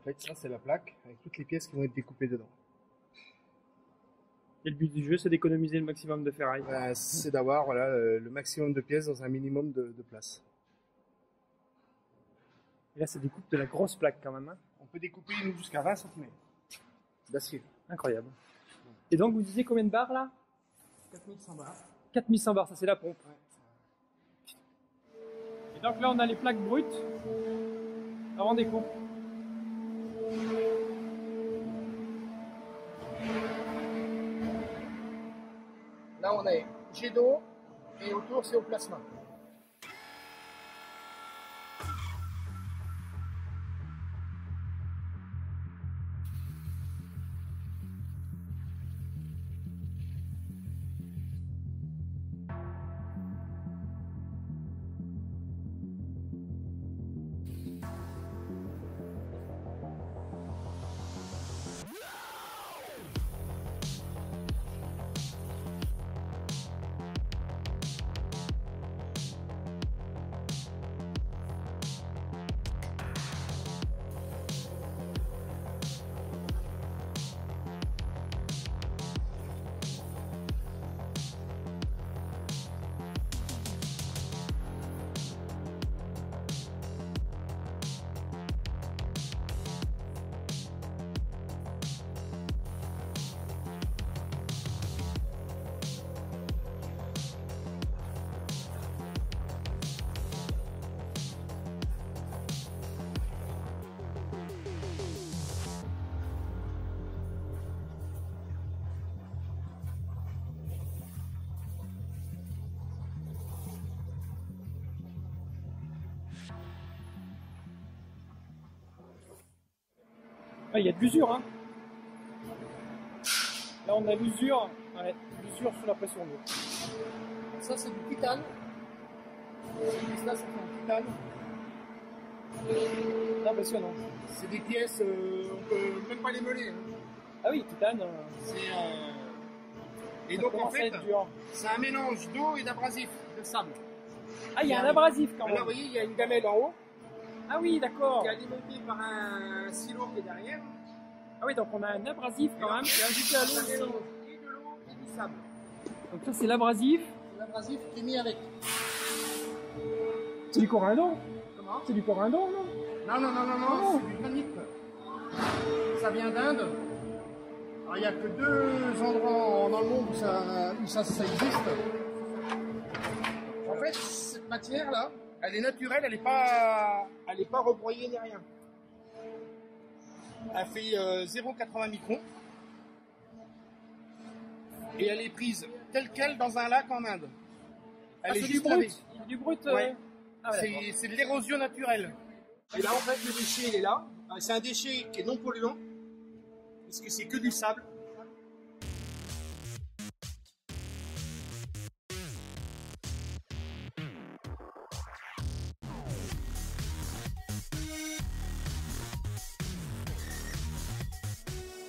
fait, ça c'est la plaque avec toutes les pièces qui vont être découpées dedans. Et le but du jeu, c'est d'économiser le maximum de ferraille. C'est d'avoir voilà, le maximum de pièces dans un minimum de place. Et là, ça découpe de la grosse plaque quand même. Hein. On peut découper nous jusqu'à 20 cm d'acier. Incroyable. Et donc, vous disiez combien de barres là? 4100 bars. 4100 barres, ça c'est la pompe. Ouais. Et donc là, on a les plaques brutes avant découpe. Là, on a jet d'eau et autour, c'est au plasma. Ah, il y a de l'usure. Hein. Là, on a l'usure. Ouais, l'usure sous la pression d'eau. Ça, c'est du titane. Ça, c'est un titane. C'est impressionnant. C'est des pièces, on peut même pas les meuler. Hein. Ah oui, titane. Et donc, en fait, dur. c'est un mélange d'eau et d'abrasif, de sable. Ah, il y a un abrasif quand même. Là, vous voyez, il y a une gamelle en haut. Ah oui, d'accord. Qui est alimentée par un silo qui est derrière. Ah oui, donc on a un abrasif quand même qui est ajouté à l'eau. Et de l'eau et du sable. Donc ça, c'est l'abrasif. C'est l'abrasif qui est mis avec. C'est du corindon. Comment? C'est du corindon, non? Non, c'est du granit. Ça vient d'Inde. Alors, il n'y a que 2 endroits dans le monde où ça existe. En fait, cette matière-là, elle est naturelle, elle n'est pas rebroyée ni rien. Elle fait 0,80 microns. Et elle est prise telle quelle dans un lac en Inde. Elle est c'est juste du lavée. brut. C'est du brut. Ouais. Ah, ouais, C'est de l'érosion naturelle. Et là, en fait, le déchet, il est là. C'est un déchet qui est non polluant, puisque c'est que du sable.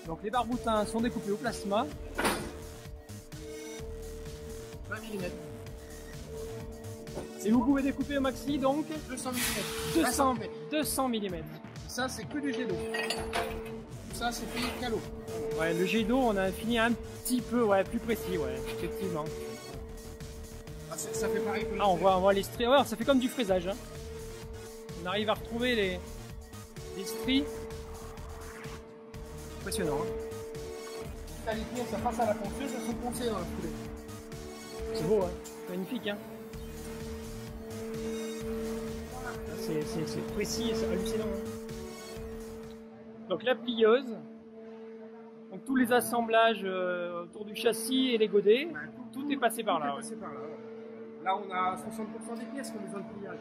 Donc les barboutins sont découpés au plasma. 20 mm. Et vous pouvez découper au maxi donc 200 mm. 200 mm. Ça, c'est que du jet d'eau. Ça, c'est fait calo. Ouais, le jet d'eau, on a fini un petit peu plus précis, ouais, effectivement. Ah, ça fait pareil que le on voit les stries. Ouais, ça fait comme du fraisage. Hein. On arrive à retrouver les stries. Impressionnant. Hein. Les pieds, ça passe à la ponceuse, elles sont poncées dans le poulet. C'est beau, hein. Magnifique. Hein. C'est précis et c'est hallucinant. Hein. Donc la plieuse, donc tous les assemblages autour du châssis et les godets, tout est passé par là. Tout est passé par là. Là, on a 60% des pièces qui ont besoin de pliage.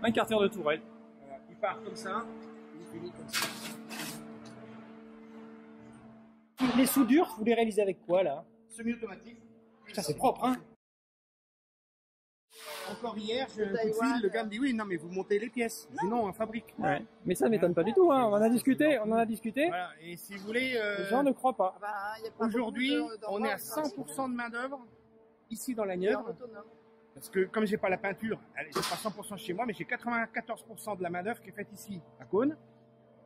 Un carter de tourelle. Voilà, il part comme ça, il finit comme ça. Les soudures, vous les réalisez avec quoi là? Semi-automatique. Putain, c'est propre, hein? Encore hier, j'ai un coup de fil, le gars me dit oui, non mais vous montez les pièces. Je dis non, on fabrique. Ouais. Mais ça m'étonne pas du tout, hein. On en a discuté, Voilà. Et si vous voulez, Les gens ne croient pas. aujourd'hui, on est à 100% de main d'œuvre ici dans la Nièvre. Parce que comme j'ai pas la peinture, j'ai pas 100% chez moi, mais j'ai 94% de la main d'œuvre qui est faite ici à Cône.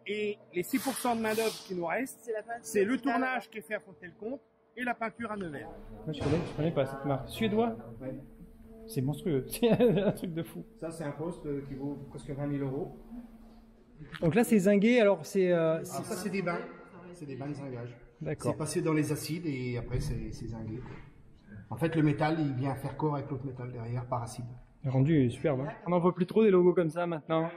Et les 6% de main d'œuvre qui nous restent, c'est le tournage qui est fait à Fontenay-le-Comte et la peinture à Nevers. Moi, je connais pas cette marque. Suédois. Ouais. C'est monstrueux. C'est un truc de fou. Ça, c'est un poste qui vaut presque 20 000 euros. Donc là, c'est zingué. Alors, c'est. Ça, c'est des bains. C'est des bains de zingage. D'accord. C'est passé dans les acides et après, c'est zingué. En fait, le métal, il vient faire corps avec l'autre métal derrière par acide. Le rendu est superbe. Hein. On n'en voit plus trop des logos comme ça maintenant.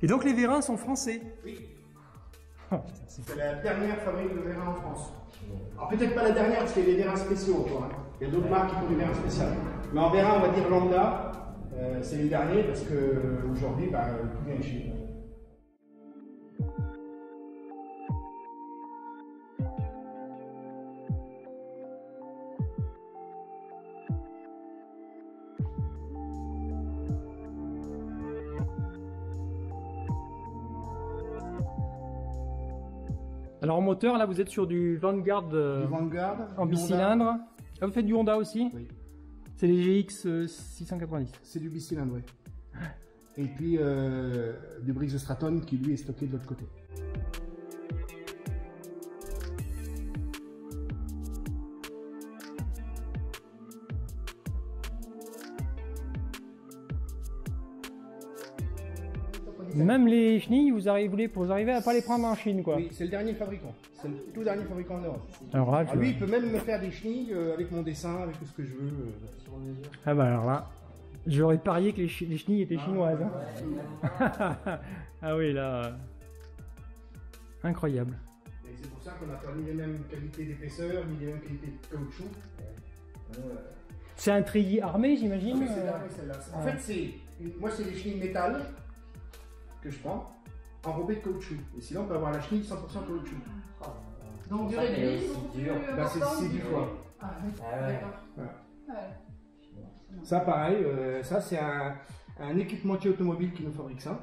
Et donc les vérins sont français. Oui. C'est la dernière fabrique de vérins en France. Alors peut-être pas la dernière parce qu'il y a des vérins spéciaux encore. Hein. Il y a d'autres marques qui font des vérins spéciaux. Mais en vérin, on va dire lambda, c'est les derniers parce qu'aujourd'hui, tout vient de Chine. Alors en moteur, là vous êtes sur du Vanguard, Du Vanguard, en du bicylindre. Honda. Là vous faites du Honda aussi. Oui. C'est les GX 690. C'est du bicylindre, oui. Et puis du Briggs Stratton qui lui est stocké de l'autre côté. Même les chenilles, vous arrivez à pas les prendre en Chine, quoi. Oui, c'est le dernier fabricant. C'est le tout dernier fabricant en Europe. Alors là, Lui, il peut même me faire des chenilles avec mon dessin, avec tout ce que je veux. Ah bah alors là, j'aurais parié que les chenilles étaient chinoises. Hein. Ah oui, là, incroyable. Et c'est pour ça qu'on n'a pas ni les mêmes qualités d'épaisseur, ni les mêmes qualités de caoutchouc. C'est un treillis armé, j'imagine. Oui, c'est l'armée, celle-là. En fait, moi, c'est des chenilles métal que je prends, enrobées de caoutchouc. Et sinon, on peut avoir la chenille 100% caoutchouc. Donc durée de vie, c'est plus important. C'est 10 fois. Ah oui, d'accord. Voilà. Ouais. Ça, pareil, ça, c'est un équipementier automobile qui nous fabrique ça.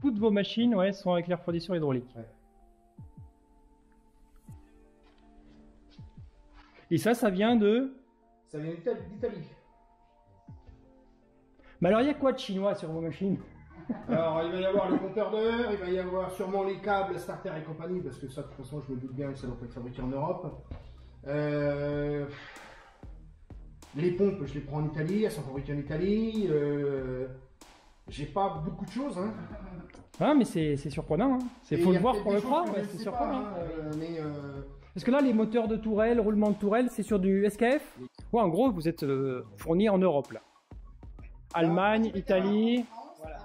Toutes vos machines, ouais, sont avec les refroidisseurs hydrauliques. Ouais. Et ça vient de... Ça vient d'Italie. Mais alors, il y a quoi de chinois sur vos machines? Alors, il va y avoir le compteur d'heure, il va y avoir sûrement les câbles, starter et compagnie, parce que ça, de toute façon, je me doute bien que ça doit pas être fabriqué en Europe. Les pompes, je les prends en Italie, elles sont fabriquées en Italie. J'ai pas beaucoup de choses, hein. Ah, mais c'est surprenant, hein. C'est faut le voir pour le croire, ouais, c'est surprenant. Parce que là, les moteurs de tourelle, roulement de tourelle, c'est sur du SKF. Ouais, en gros, vous êtes fourni en Europe, là. Allemagne, Italie. Voilà.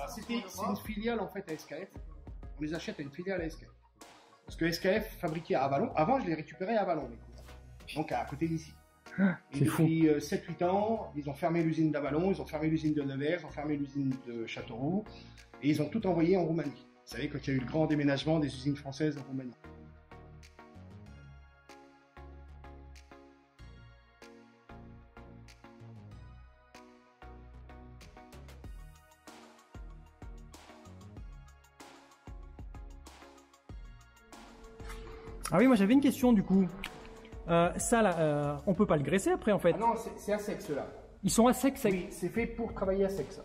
C'est une filiale en fait à SKF. On les achète à une filiale à SKF. Parce que SKF fabriquait à Avallon. Avant, je les récupérais à Avallon. Donc à côté d'ici. Et depuis 7-8 ans, ils ont fermé l'usine d'Avallon, ils ont fermé l'usine de Nevers, ils ont fermé l'usine de Châteauroux. Et ils ont tout envoyé en Roumanie. Vous savez, quand il y a eu le grand déménagement des usines françaises en Roumanie. Ah oui, moi j'avais une question du coup. Ça là, on peut pas le graisser après en fait. Ah non, c'est à sec ceux-là. Ils sont à sec, sec. Oui, c'est fait pour travailler à sec ça.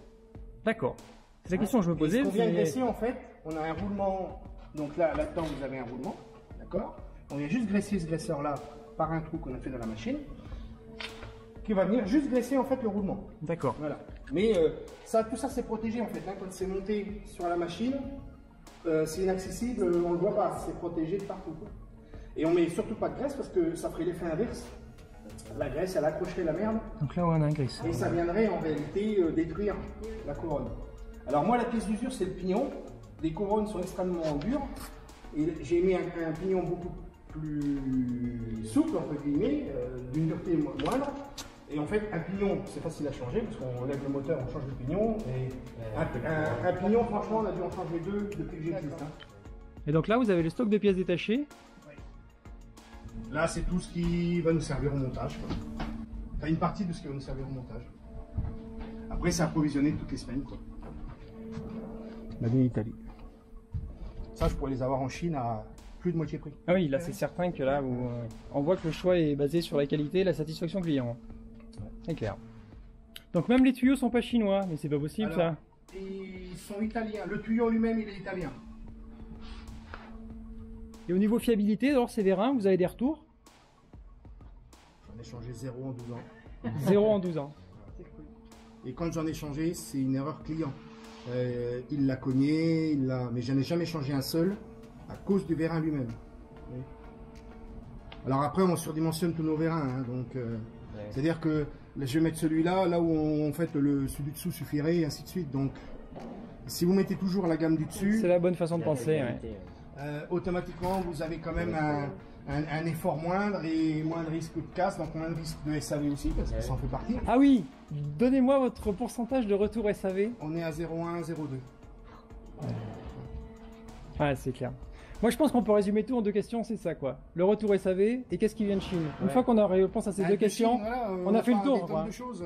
D'accord. C'est la question que je me posais. Et ce qu'on vient graisser en fait, on a un roulement. Donc là-dedans vous avez un roulement, d'accord. On vient juste graisser ce graisseur-là par un trou qu'on a fait dans la machine, qui va venir juste graisser en fait le roulement. D'accord. Voilà. Mais tout ça c'est protégé en fait. Hein, quand c'est monté sur la machine, c'est inaccessible, on le voit pas, c'est protégé de partout, quoi. Et on met surtout pas de graisse parce que ça ferait l'effet inverse. La graisse, elle accrocherait la merde. Donc là, on a un graisse. Et ça viendrait en réalité détruire la couronne. Alors moi, la pièce d'usure, c'est le pignon. Les couronnes sont extrêmement dures. Et j'ai mis un pignon beaucoup plus souple, entre guillemets, d'une dureté moindre. Et en fait, un pignon, c'est facile à changer parce qu'on lève le moteur, on change le pignon. Et un pignon, franchement, on a dû en changer 2 depuis que j'existe. Hein. Et donc là, vous avez le stock de pièces détachées. Là, c'est tout ce qui va nous servir au montage. Enfin, une partie de ce qui va nous servir au montage. Après, c'est approvisionné toutes les semaines, quoi. La vie en Italie. Ça, je pourrais les avoir en Chine à plus de moitié prix. Ah oui, là, c'est certain que là, on voit que le choix est basé sur la qualité et la satisfaction client. C'est clair. Donc même les tuyaux sont pas chinois, mais c'est pas possible. Alors, ça. Ils sont italiens. Le tuyau lui-même, il est italien. Et au niveau fiabilité, alors ces vérins, vous avez des retours? J'en ai changé 0 en 12 ans. 0 en 12 ans. Et quand j'en ai changé, c'est une erreur client. Il l'a cogné, mais j'en ai jamais changé un seul à cause du vérin lui-même. Oui. Alors après, on surdimensionne tous nos vérins. Hein, donc, c'est-à-dire que je vais mettre celui-là, là où en fait celui du dessous suffirait, et ainsi de suite. Donc, si vous mettez toujours la gamme du dessus, c'est la bonne façon de penser. Ouais. Automatiquement, vous avez quand même un effort moindre et moins de risque de casse, donc moins de risque de SAV aussi, parce que ça en fait partie. Ah oui, donnez-moi votre pourcentage de retour SAV. On est à 0,1, 0,2. Ouais, c'est clair. Moi, je pense qu'on peut résumer tout en 2 questions, c'est ça quoi. Le retour SAV et qu'est-ce qui vient de Chine. Une fois qu'on a réponse à ces 2 questions, Chine, voilà, on a fait le tour. De choses.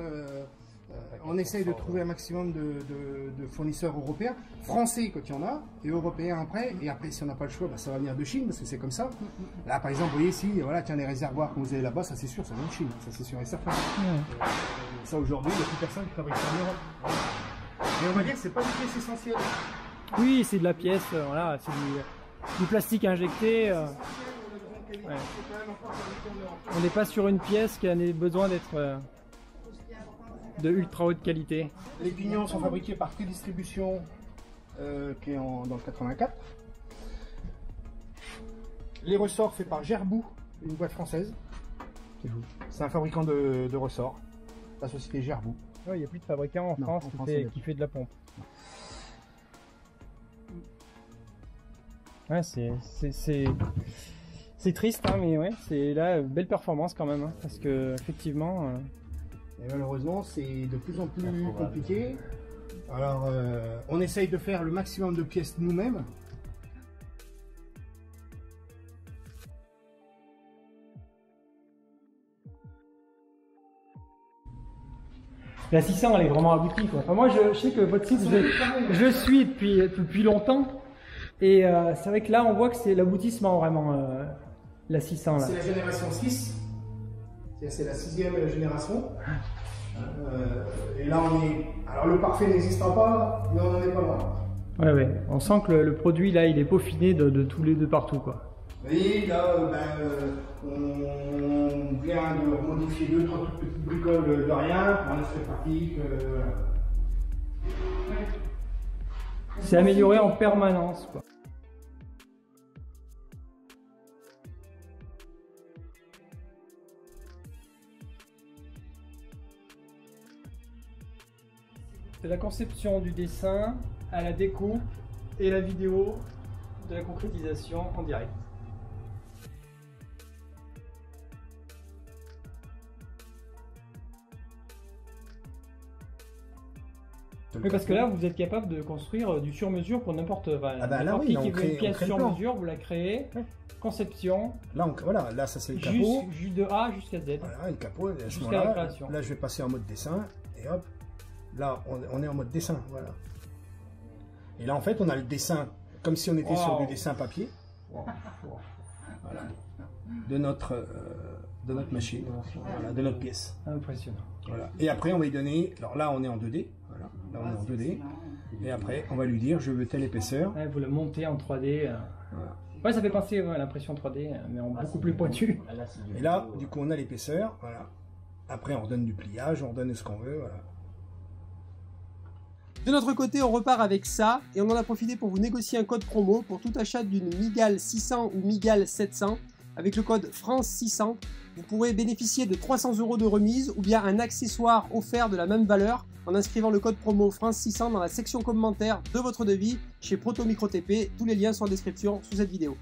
On essaye de trouver un maximum de fournisseurs européens, français quand il y en a, et européens après. Et après, si on n'a pas le choix, bah, ça va venir de Chine, parce que c'est comme ça. Là, par exemple, vous voyez ici, voilà, tiens, les réservoirs que vous avez là-bas, ça c'est sûr, ça vient de Chine, ça c'est sûr et certain. Ça aujourd'hui, il n'y a plus personne qui fabrique ça en Europe. Et on va dire que c'est pas une pièce essentielle. Oui, c'est de la pièce, voilà, c'est du plastique injecté. Ouais. On n'est pas sur une pièce qui a besoin d'être de ultra haute qualité. Les pignons sont fabriqués par T-Distribution qui est dans le 84. Les ressorts faits par Gerbou, une boîte française. C'est un fabricant de ressorts, la société Gerbou. Il n'y a plus de fabricant en France qui fait de la pompe. Ouais, c'est triste, hein, mais ouais, c'est là belle performance quand même, hein, parce que effectivement. Et malheureusement, c'est de plus en plus compliqué. Alors, on essaye de faire le maximum de pièces nous-mêmes. La 600, elle est vraiment aboutie, quoi. Enfin, moi, je sais que votre site, je suis depuis longtemps. Et c'est vrai que là, on voit que c'est l'aboutissement vraiment, la 600. C'est la génération 6. C'est la 6e génération. Et là, on est. Alors, le parfait n'existera pas, mais on n'en est pas loin. Ouais, ouais. On sent que le produit, là, il est peaufiné de tous les deux partout, quoi. Et là, on vient de modifier 2-3 toutes petites bricoles de rien pour un aspect pratique. C'est amélioré en permanence, quoi. De la conception du dessin à la découpe et la vidéo de la concrétisation en direct. Oui, parce que là, vous êtes capable de construire du sur-mesure pour n'importe qui veut une pièce sur-mesure, vous la créez. Ouais. Conception. Là, voilà, là ça c'est le capot. De A jusqu'à Z. Voilà, le capot, jusqu'à la création. Là, je vais passer en mode dessin et hop. Là, on est en mode dessin, voilà. Et là, en fait, on a le dessin comme si on était sur du dessin papier. Voilà. de notre machine, voilà, de notre pièce. Impressionnant. Voilà. Et après, on va lui donner, alors là, on est en 2D, voilà. Là, on est en 2D, et après, on va lui dire, je veux telle épaisseur. Ouais, vous le montez en 3D. Voilà. Ouais, ça fait penser à l'impression 3D, mais en beaucoup plus pointu. Et là, du coup, on a l'épaisseur, voilà. Après, on redonne du pliage, on redonne ce qu'on veut, voilà. De notre côté, on repart avec ça, et on en a profité pour vous négocier un code promo pour tout achat d'une Migale 600 ou Migale 700. Avec le code France600, vous pourrez bénéficier de 300 € de remise ou bien un accessoire offert de la même valeur en inscrivant le code promo France600 dans la section commentaires de votre devis chez Proto Micro TP. Tous les liens sont en description sous cette vidéo.